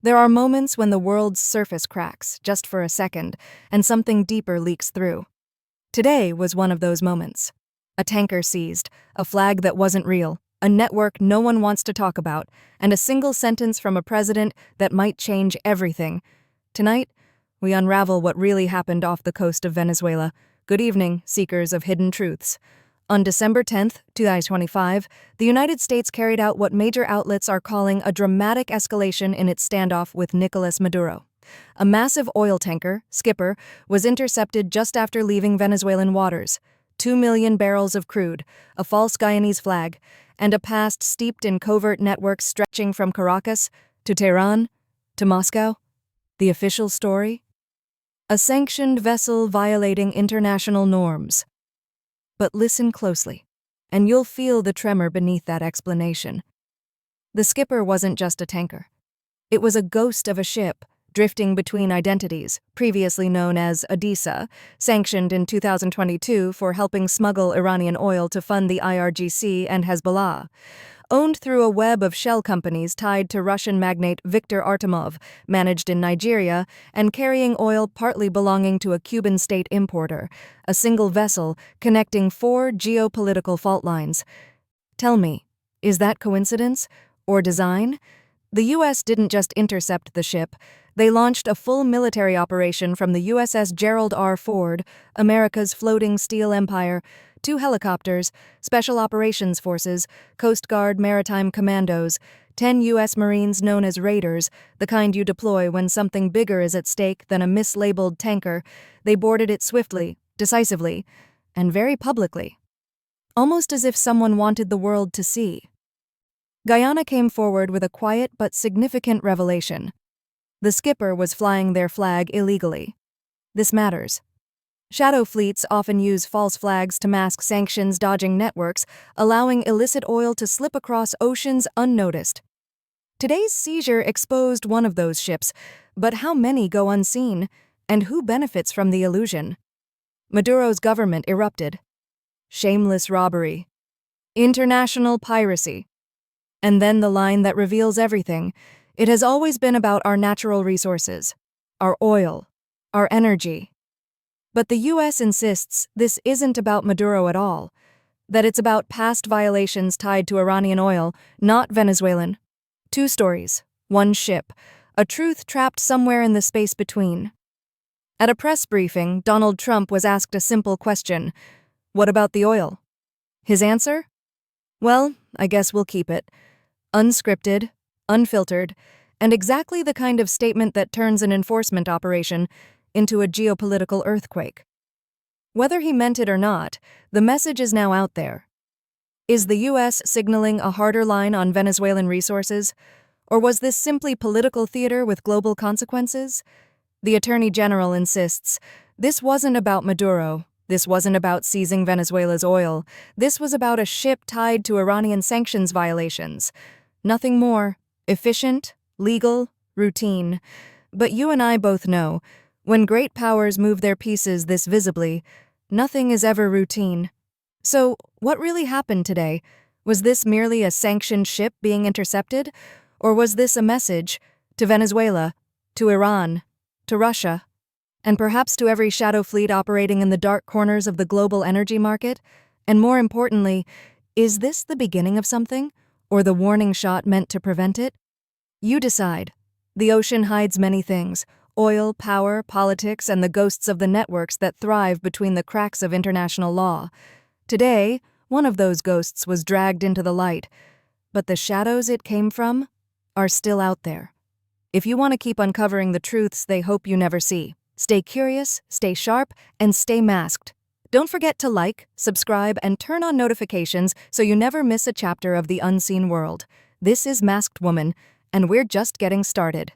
There are moments when the world's surface cracks, just for a second, and something deeper leaks through. Today was one of those moments. A tanker seized, a flag that wasn't real, a network no one wants to talk about, and a single sentence from a president that might change everything. Tonight, we unravel what really happened off the coast of Venezuela. Good evening, seekers of hidden truths. On December 10th, 2025, the United States carried out what major outlets are calling a dramatic escalation in its standoff with Nicolas Maduro. A massive oil tanker, Skipper, was intercepted just after leaving Venezuelan waters. 2 million barrels of crude, a false Guyanese flag, and a past steeped in covert networks stretching from Caracas to Tehran to Moscow. The official story? A sanctioned vessel violating international norms. But listen closely, and you'll feel the tremor beneath that explanation. The Skipper wasn't just a tanker. It was a ghost of a ship, drifting between identities, previously known as Odessa, sanctioned in 2022 for helping smuggle Iranian oil to fund the IRGC and Hezbollah. Owned through a web of shell companies tied to Russian magnate Viktor Artemov, managed in Nigeria, and carrying oil partly belonging to a Cuban state importer, a single vessel connecting 4 geopolitical fault lines. Tell me, is that coincidence or design? The U.S. didn't just intercept the ship. They launched a full military operation from the USS Gerald R. Ford, America's floating steel empire, 2 helicopters, Special Operations Forces, Coast Guard Maritime Commandos, 10 U.S. Marines known as Raiders, the kind you deploy when something bigger is at stake than a mislabeled tanker. They boarded it swiftly, decisively, and very publicly. Almost as if someone wanted the world to see. Guyana came forward with a quiet but significant revelation. The Skipper was flying their flag illegally. This matters. Shadow fleets often use false flags to mask sanctions-dodging networks, allowing illicit oil to slip across oceans unnoticed. Today's seizure exposed one of those ships, but how many go unseen, and who benefits from the illusion? Maduro's government erupted. Shameless robbery. International piracy. And then the line that reveals everything. It has always been about our natural resources, our oil, our energy. But the U.S. insists this isn't about Maduro at all, that it's about past violations tied to Iranian oil, not Venezuelan. 2 stories, 1 ship, a truth trapped somewhere in the space between. At a press briefing, Donald Trump was asked a simple question: what about the oil? His answer? Well, I guess we'll keep it. Unscripted, unfiltered, and exactly the kind of statement that turns an enforcement operation into a geopolitical earthquake. Whether he meant it or not, the message is now out there. Is the U.S. signaling a harder line on Venezuelan resources, or was this simply political theater with global consequences? The Attorney General insists, this wasn't about Maduro, this wasn't about seizing Venezuela's oil, this was about a ship tied to Iranian sanctions violations. Nothing more. Efficient, legal, routine. But you and I both know, when great powers move their pieces this visibly, nothing is ever routine. So, what really happened today? Was this merely a sanctioned ship being intercepted? Or was this a message to Venezuela, to Iran, to Russia, and perhaps to every shadow fleet operating in the dark corners of the global energy market? And more importantly, is this the beginning of something, or the warning shot meant to prevent it? You decide. The ocean hides many things: oil, power, politics, and the ghosts of the networks that thrive between the cracks of international law. Today, one of those ghosts was dragged into the light, but the shadows it came from are still out there. If you want to keep uncovering the truths they hope you never see, stay curious, stay sharp, and stay masked. Don't forget to like, subscribe, and turn on notifications so you never miss a chapter of the unseen world. This is Masked Woman, and we're just getting started.